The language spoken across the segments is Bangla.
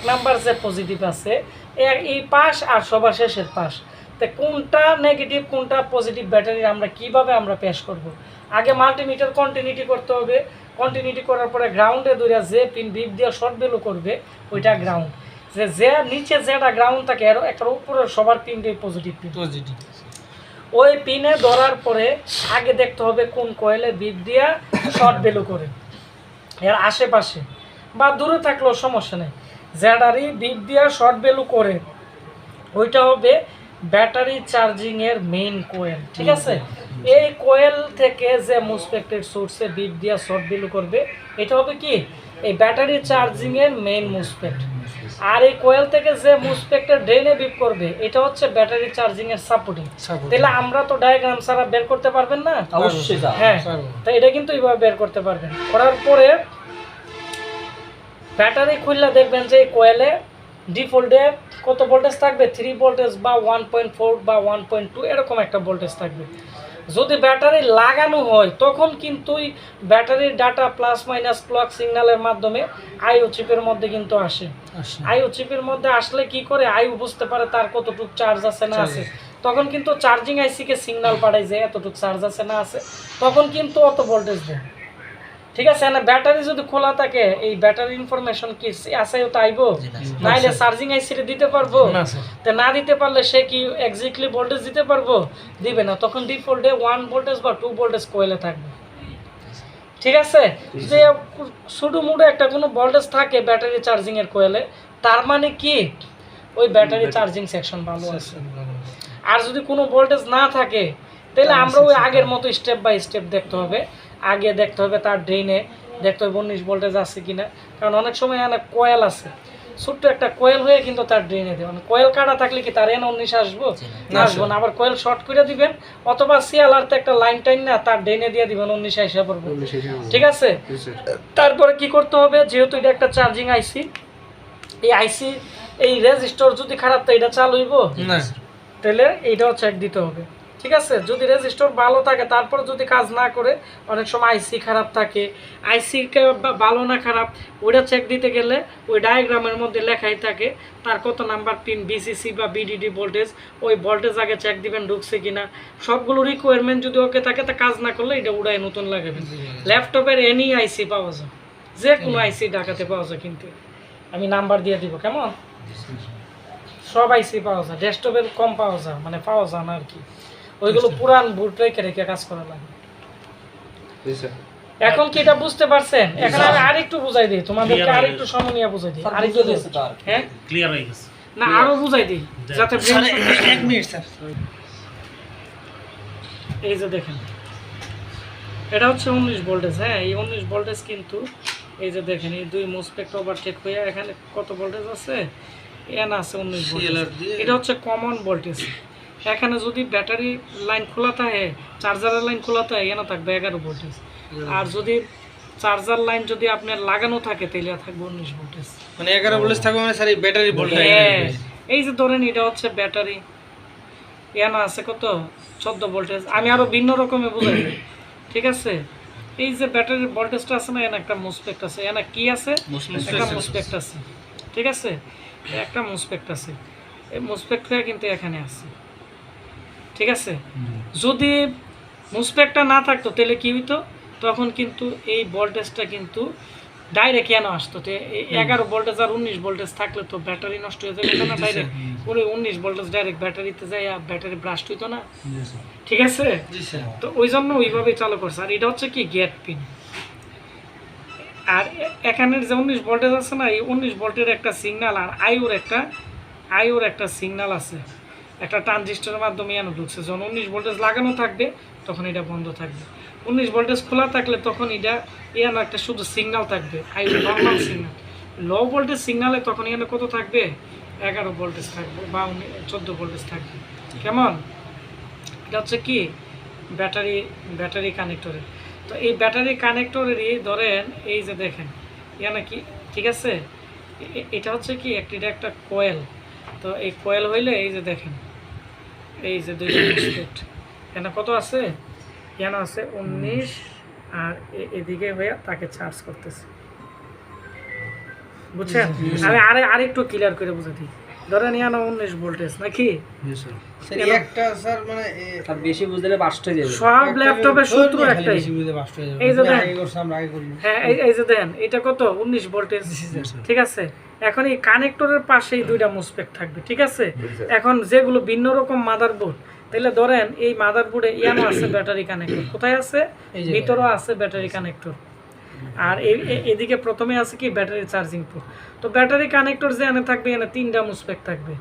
নাম্বার যে পজিটিভ আছে এই পাশ আর সবার শেষের পাশ, তো কোনটা নেগেটিভ কোনটা পজিটিভ ব্যাটারি আমরা কিভাবে আমরা পেশ করব। আগে মাল্টিমিটার কন্টিনিউটি করতে হবে, কন্টিনিউটি করার পরে গ্রাউন্ডে ধরে যে পিন বিপ দিয়ে শর্ট ভ্যালু করবে ওইটা গ্রাউন্ড, যে নিচে যেটা গ্রাউন্ড থাকে এর একটা উপরে সবার পিনটাই পজিটিভ পিন। ওই পিনে ধরার পরে আগে দেখতে হবে কোন কয়েলে বিপ দিয়া শর্ট ভ্যালু করে, এর আশেপাশে বা দূরে থাকলেও সমস্যা নেই, যেটারই বিপ দিয়া শর্ট ভ্যালু করে ওইটা হবে ব্যাটারি চার্জিংয়ের মেইন কোয়েল। ঠিক আছে, এই কোয়েল থেকে যে মুসপেক্টেড সোর্সে বিপ দিয়া শর্ট ভ্যালু করবে এটা হবে কি এই ব্যাটারি চার্জিংয়ের মেইন মুসপেক্ট। আর এই কোয়েল থেকে যে মুসপেক্টের ড্রেনে বিপ করবে এটা হচ্ছে ব্যাটারি চার্জিংয়ের সাপোর্টিং। তাহলে আমরা তো ডায়াগ্রাম ছাড়া বের করতে পারবেন না? অবশ্যই। হ্যাঁ, তো এটা কিন্তু এইভাবে বের করতে পারবেন। করার পরে ব্যাটারি খুললে দেখবেন যে এই কোয়েলে ডিফল্টে কত ভোল্টেজ থাকবে, 3 ভোল্টেজ বা 1.4 বা 1.2 এরকম একটা ভোল্টেজ থাকবে। যদি ব্যাটারি লাগানো হয় তখন কিন্তু ব্যাটারির ডাটা প্লাস মাইনাস ক্লক সিগন্যালের মাধ্যমে আইও চিপের মধ্যে কিন্তু আসে। আইও চিপের মধ্যে আসলে কি করে আইও বুঝতে পারে তার কতটুকু চার্জ আছে না আছে, তখন কিন্তু চার্জিং আইসিকে সিগন্যাল পাঠায় যে এতটুকু চার্জ আছে না আছে, তখন কিন্তু অত ভোল্টেজ দেয়। ঠিক আছে না? ব্যাটারি যদি খোলা থাকে এই ব্যাটারি ইনফরমেশন কি আছে ওটা আইবো, নাইলে চার্জিং আইসিতে দিতে পারবো তো, না দিতে পারলে সে কি এক্স্যাক্টলি ভোল্টেজ দিতে পারবো, দিবে না। তখন ডিফল্টে 1 ভোল্টেজ বা 2 ভোল্টেজ কোয়েলে থাকবে। ঠিক আছে, যে শুধু মুডে একটা কোনো ভোল্টেজ থাকে ব্যাটারি চার্জিং এর কোয়েলে, তার মানে কি ওই ব্যাটারি চার্জিং সেকশন ভালো আছে। আর যদি কোনো ভোল্টেজ না থাকে তাহলে আমরা ওই আগের মতো স্টেপ বাই স্টেপ দেখতে হবে। আগে দেখতে হবে তার ড্রেনে দেখতে হবে 19 ভোল্টেজ আছে কিনা, কারণ অনেক সময় অনেক কয়েল আছে ছোট্ট একটা কয়েল হয়ে কিন্তু তার ড্রেনে দেবেন, কয়েল কাটা থাকলে কি তার এন 19 আসবো না, আসবো না। আবার কয়েল শর্ট করে দিবেন অথবা সিএলআরতে একটা লাইন টাইন না তার ড্রেনে দিয়ে দিবেন 19 আইসা পড়বে। ঠিক আছে, তারপরে কি করতে হবে, যেহেতু এটা একটা চার্জিং আইসি, এই আইসি এই রেজিস্টর যদি খারাপ তো এটা চালু হইব না, তাহলে এইটাও চেক দিতে হবে। ঠিক আছে, যদি রেজিস্টর ভালো থাকে তারপর যদি কাজ না করে, অনেক সময় আইসি খারাপ থাকে, আইসি ভালো না খারাপ ওইটা চেক দিতে গেলে ওই ডায়াগ্রামের মধ্যে লেখাই থাকে তার কত নাম্বার পিন বিসিসি বা বিডিডি ভোল্টেজ, ওই ভোল্টেজ আগে চেক দিবেন ঢুকছে কিনা। সবগুলো রিকোয়ারমেন্ট যদি ওকে থাকে তা কাজ না করলে এটা উড়াই নতুন লাগাবেন। ল্যাপটপের এনি আইসি পাওয়া যায়, যে কোনো আইসি ঢাকাতে পাওয়া যায়, কিন্তু আমি নাম্বার দিয়ে দিব কেমন, সব আইসি পাওয়া যায়, ডেস্কটপের কম পাওয়া যায়, মানে পাওয়া যায় না আর কি, ওইগুলো পুরান বুট রেখে রেখে কাজ করা লাগে। এখন কি এটা বুঝতে পারছেন? এখন আমি আরেকটু বুঝাই দিই তোমাদেরকে, আরেকটু সময় নিয়ে বুঝাই দিই, আরেকটু হ্যাঁ ক্লিয়ার হয়ে গেছে না, আরো বুঝাই দিই যাতে 1 মিনিট স্যার। এই যে দেখেন এটা হচ্ছে 19 ভোল্টেজ। হ্যাঁ, এই 19 ভোল্টেজ কিন্তু এই যে দেখেন এই দুই মুসপেক্ট ওভারটেক হয়ে এখানে কত ভোল্টেজ আছে, এন আছে 19 ভোল্টেজ, এটা হচ্ছে কমন ভোল্টেজ। এখানে যদি ব্যাটারি লাইন খোলা থাকে, চার্জারের লাইন খোলা থাকে, এখানে থাকবে 11 ভোল্টেজ। আর যদি চার্জার লাইন যদি আপনার লাগানো থাকে তাহলে থাকবে 19 ভোল্টেজ, মানে 11 ভোল্টেজ থাকবে, মানে স্যার এই ব্যাটারি ভোল্টেজ। এই যে ধরেন এটা হচ্ছে ব্যাটারি, এখানে আছে কত 14 ভোল্টেজ। আমি আরো ভিন্ন রকমের বুঝাই দিই। ঠিক আছে, এই যে ব্যাটারির ভোল্টেজটা আছে না, এখানে একটা মুসপেক্ট আছে, এখানে কি আছে, একটা মুসপেক্ট আছে। ঠিক আছে, একটা মুসপেক্ট আছে, এই মুসপেক্টটা কিন্তু এখানে আছে। ঠিক আছে, যদি মুসপেক্টটা না থাকতো তাহলে কি হইতো, তখন কিন্তু এই ভোল্টেজটা কিন্তু ডাইরেক্ট কেন আসতো, 11 ভোল্টেজ আর 19 ভোল্টেজ থাকলে তো ব্যাটারি নষ্ট হয়ে যাবে না, ডাইরেক্ট পুরো 19 ভোল্টেজ ডাইরেক্ট ব্যাটারিতে যায়, ব্যাটারি ব্লাস্ট হইতো না। ঠিক আছে, তো ওই জন্য ওইভাবেই চালু করছে। আর এটা হচ্ছে কি গেট পিন। আর এখানের যে 19 ভোল্টেজ আছে না, এই 19 ভোল্টের একটা সিগন্যাল আর আইওর একটা সিগন্যাল আছে, একটা ট্রানজিস্টরের মাধ্যমে এনে ঢুকছে। যখন 19 ভোল্টেজ লাগানো থাকবে তখন এটা বন্ধ থাকবে, 19 ভোল্টেজ খোলা থাকলে তখন এটা এখানে একটা শুধু সিগন্যাল থাকবে, আইও নর্মাল সিগন্যাল। লো ভোল্টেজ সিগন্যালে তখন এখানে কত থাকবে, 11 ভোল্টেজ থাকবে বা 14 ভোল্টেজ থাকবে। কেমন, এটা হচ্ছে কি ব্যাটারি কানেক্টরে। তো এই ব্যাটারি কানেক্টরেরই ধরেন এই যে দেখেন এখানে কি, ঠিক আছে, এটা হচ্ছে কি একটা কোয়েল। তো এই কোয়েল হইলে এই যে দেখেন এই যে দুইটা মুসপেক্ট, এখানে কত আছে, এখানে আছে 19 আর এদিকে হয়ে তাকে চার্জ করতেছে বুঝছেন? আমি আরেকটু ক্লিয়ার করে বুঝাতে, ধরেন ইয়ানো 19 ভোল্টেজ নাকি, স্যার একটা স্যার মানে আর বেশি বুঝলে বাস্ট হয়ে যাবে। সব ল্যাপটপের সূত্র একটাই। এই যে দেখেন, আমরা আগে করি হ্যাঁ এই যে দেখেন এটা কত 19 ভোল্টেজ, ঠিক আছে। এখন এই কানেক্টরের পাশেই দুইটা মুসপেক থাকবে, ঠিক আছে। এখন যেগুলো ভিন্ন রকম মাদারবোর্ড, তাহলে ধরেন এই মাদারবোর্ডে ইয়ানো আছে ব্যাটারি কানেক্টর, কোথায় আছে, ভিতরেও আছে ব্যাটারি কানেক্টর, আর এদিকে প্রথমে আছে কি ব্যাটারি চার্জিং পোর্ট। তো ব্যাটারি কানেক্টর যে এনে থাকবে, এনে তিনটা মুসপেক থাকবে,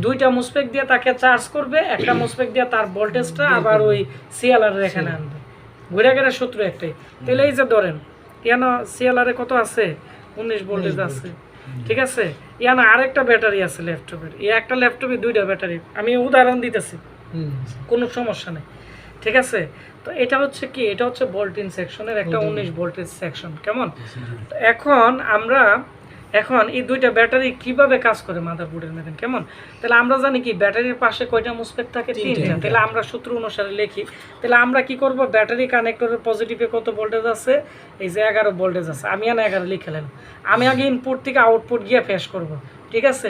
দুইটা মুসপেক দিয়ে তাকে চার্জ করবে, একটা মুসপেক দিয়ে তার ভোল্টেজটা আবার ওই সিএলআর এর এখানে আনবে, ঘুরে ঘুরে সূত্র একটাই। তাহলে এই যে ধরেন ইয়ানো সিএলআর এ কত আছে, 19 ভোল্টেজ আছে, ঠিক আছে। ইয়ানো আরেকটা ব্যাটারি আছে ল্যাপটপের, এই একটা ল্যাপটপে দুইটা ব্যাটারি, আমি উদাহরণ দিতেছি, কোনো সমস্যা নেই, ঠিক আছে। তো এটা হচ্ছে কি, এটা হচ্ছে ভোল্টেজ সেকশনের একটা 19 ভোল্টেজ সেকশন, কেমন। তো এখন এই দুইটা ব্যাটারি কিভাবে কাজ করে মাদারবোর্ডের মধ্যে, কেমন। তাহলে আমরা জানি কি ব্যাটারির পাশে কয়টা মুসপেক থাকে, তিনটা। তাহলে আমরা সূত্র অনুসারে লিখি, তাহলে আমরা কি করব, ব্যাটারি কানেক্টরের পজিটিভে কত ভোল্টেজ আছে, এই যে 11 ভোল্টেজ আছে, আমি 11 লিখলাম। আমি আগে ইনপুট থেকে আউটপুট গিয়ে ফেস করব, ঠিক আছে।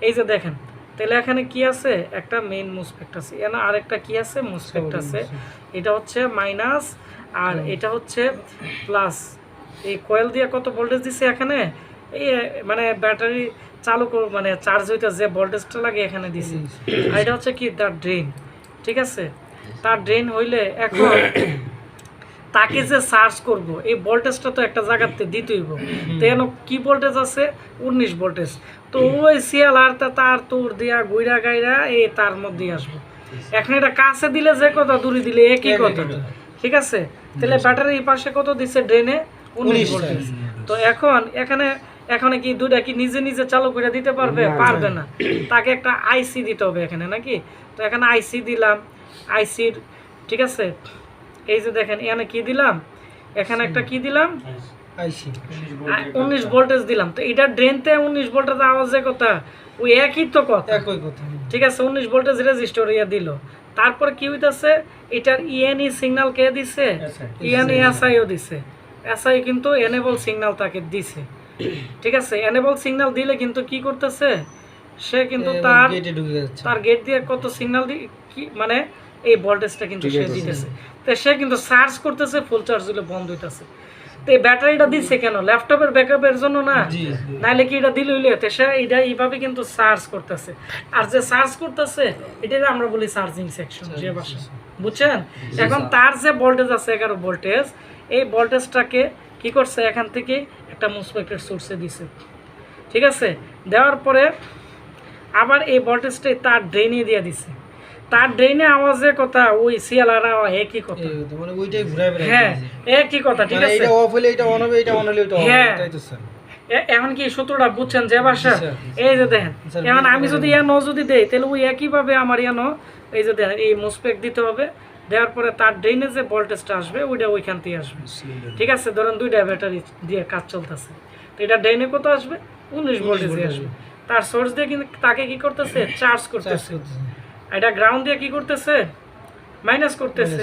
এই যে দেখেন, তাহলে এখানে কি আছে, একটা মেইন মুসপেক্ট আছে, এখানে আরেকটা কি আছে, মুসপেক্ট আছে, এটা হচ্ছে মাইনাস আর এটা হচ্ছে প্লাস। এই কয়েল দিয়ে কত ভোল্টেজ দিছে এখানে, এই মানে ব্যাটারি চালু মানে চার্জ হইতে যে ভোল্টেজটা লাগে এখানে দিছে। আর এটা হচ্ছে কি তার ড্রেন, ঠিক আছে। তার ড্রেন হইলে এখন তাকে যে চার্জ করব, এই ভোল্টেজটা তো একটা জায়গাতে দিতেই হইব। তো এখানে কি ভোল্টেজ আছে, 19 ভোল্টেজ। তো ওই সিএলআরটা তার তোর দিয়া গুইরা গাইরা এই তার মধ্যেই আসবো। এখন এটা কাছে দিলে যে কথা, দূরে দিলে একই কথা, ঠিক আছে। তাহলে ব্যাটারির পাশে কত দিছে, ড্রেনে 19 ভোল্টেজ। তো এখানে কি দুইটা কি নিজে নিজে চালু করে দিতে পারবে, পারবে না, তাকে একটা আইসি দিতে হবে এখানে নাকি। তো এখানে আইসি দিলাম, আইসির, ঠিক আছে। এই যে দেখেন এখানে কি দিলাম, এখানে একটা কি দিলাম, 19 ভোল্টেজ দিলাম। তো এটা ড্রেনতে 19 ভোল্টেজ আওয়াজের কথা, ওই একই তো কথা, ঠিক আছে। 19 ভোল্টেজ রেজিস্টার ইয়া দিল। তারপর কি হইতাছে, এটার ইএনই সিগন্যাল কে দিছে, ইএনই এসআইও দিছে। এসআই কিন্তু এনেবল সিগন্যাল তাকে দিছে, ঠিক আছে। এনেবল সিগন্যাল দিলে কিন্তু কি করতেছে, সে কিন্তু তার গেট দিয়ে কত সিগন্যাল কি মানে এই ভোল্টেজটা কিন্তু সে দিতেছে। তো সে কিন্তু চার্জ করতেছে, ফুল চার্জ দিলে বন্ধ হইতাছে। তো এই ব্যাটারিটা দিচ্ছে কেন, ল্যাপটপের ব্যাকআপের জন্য না, নাইলে কি এটা দিলে হইলে সে এটা এইভাবে কিন্তু চার্জ করতেছে। আর যে চার্জ করতেছে এটা আমরা বলি চার্জিং সেকশন, যে ভাষা, বুঝছেন। এখন তার যে ভোল্টেজ আছে 11 ভোল্টেজ, এই ভোল্টেজটাকে কি করছে, এখান থেকে একটা মুসপেক্টের সোর্সে দিছে, ঠিক আছে। দেওয়ার পরে আবার এই ভোল্টেজটাই তার ড্রেনে দিয়ে দিছে। তার ড্রেনে আওয়াজের কথা, ওই সিএলআর আওয়াজ একই কথা, মানে ওইটাই ঘুরে বেড়ায়, হ্যাঁ একই কথা, ঠিক আছে। এটা অফ হলে এটা অন হবে, এটা অন হলে এটা অন হবে, তাই তো স্যার। এখন কি সূত্রটা বুঝছেন যে ভাষা, এই যে দেখেন। এখন আমি যদি ইয়ানো যদি দেই, তাহলে ওই একইভাবে আমার ইয়ানো, এই যে দেখেন এই মুসপেক দিতে হবে, দেওয়ার পরে তার ড্রেনে যে ভোল্টেজটা আসবে ওইটা ওইখান থেকে আসবে, ঠিক আছে। ধরেন দুইটা ব্যাটারি দিয়ে কাজ চলতেছে, তো এটা ড্রেনে কত আসবে, 19 ভোল্টেজে আসবে। তার সোর্স দিয়ে কিন্তু তাকে কি করতেছে, চার্জ করতেছে। এটা গ্রাউন্ড দিয়ে কি করতেছে, মাইনাস করতেছে।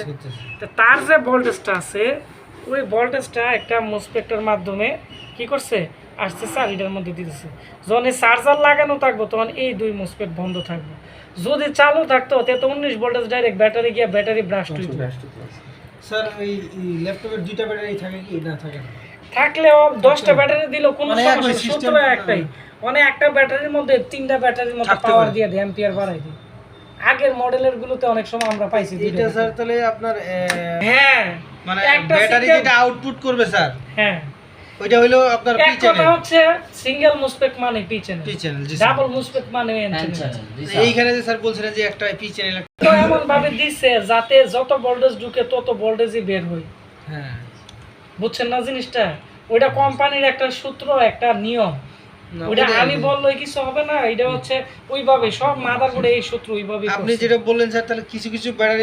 তো তার যে ভোল্টেজটা আছে, ওই ভোল্টেজটা একটা মুসপেক্টের মাধ্যমে কি করছে, আসছে চারিটার মধ্যে দিতেছে। যখন এই চার্জার লাগানো থাকবো তখন এই দুই মুসপেক্ট বন্ধ থাকবে। যদি চালু থাকতো তাহলে তো 19 ভোল্টেজ ডাইরেক্ট ব্যাটারি গিয়ে ব্যাটারি ব্রাস্ট হইতো। স্যার এই ল্যাপটপের দুইটা ব্যাটারি থাকে কি না থাকে না, থাকলেও 10টা ব্যাটারি দিলেও কোনো সমস্যা, সূত্র একটাই, মানে একটা ব্যাটারির মধ্যে 3টা ব্যাটারির মধ্যে পাওয়ার দিয়ে দেয়, অ্যাম্পিয়ার বাড়াই দেয়। আগের মডেলের গুলোতে অনেক সময় আমরা পাইছি এটা স্যার। তাহলে আপনার হ্যাঁ, মানে ব্যাটারি যেটা আউটপুট করবে স্যার, হ্যাঁ ওইটা হলো আপনার পি চ্যানেল। কথা হচ্ছে সিঙ্গেল মুসপেক মানে পি চ্যানেল, জি ডাবল মুসপেক মানে এন চ্যানেল। এইখানে যে স্যার বলছিলেন যে একটা পি চ্যানেল, তো এমন ভাবে দিছে যাতে যত ভোল্টেজ ঢুকে তত ভোল্টেজই বের হয়, হ্যাঁ বুঝছেন না জিনিসটা। ওইটা কোম্পানির একটা সূত্র, একটা নিয়ম, ওইটা আমি বললেই কিছু হবে না। এটা হচ্ছে ওইভাবে সব মাদারবোর্ডে এই সূত্র ওইভাবে। আপনি যেটা বললেন স্যার, তাহলে কিছু কিছু ব্যাটারি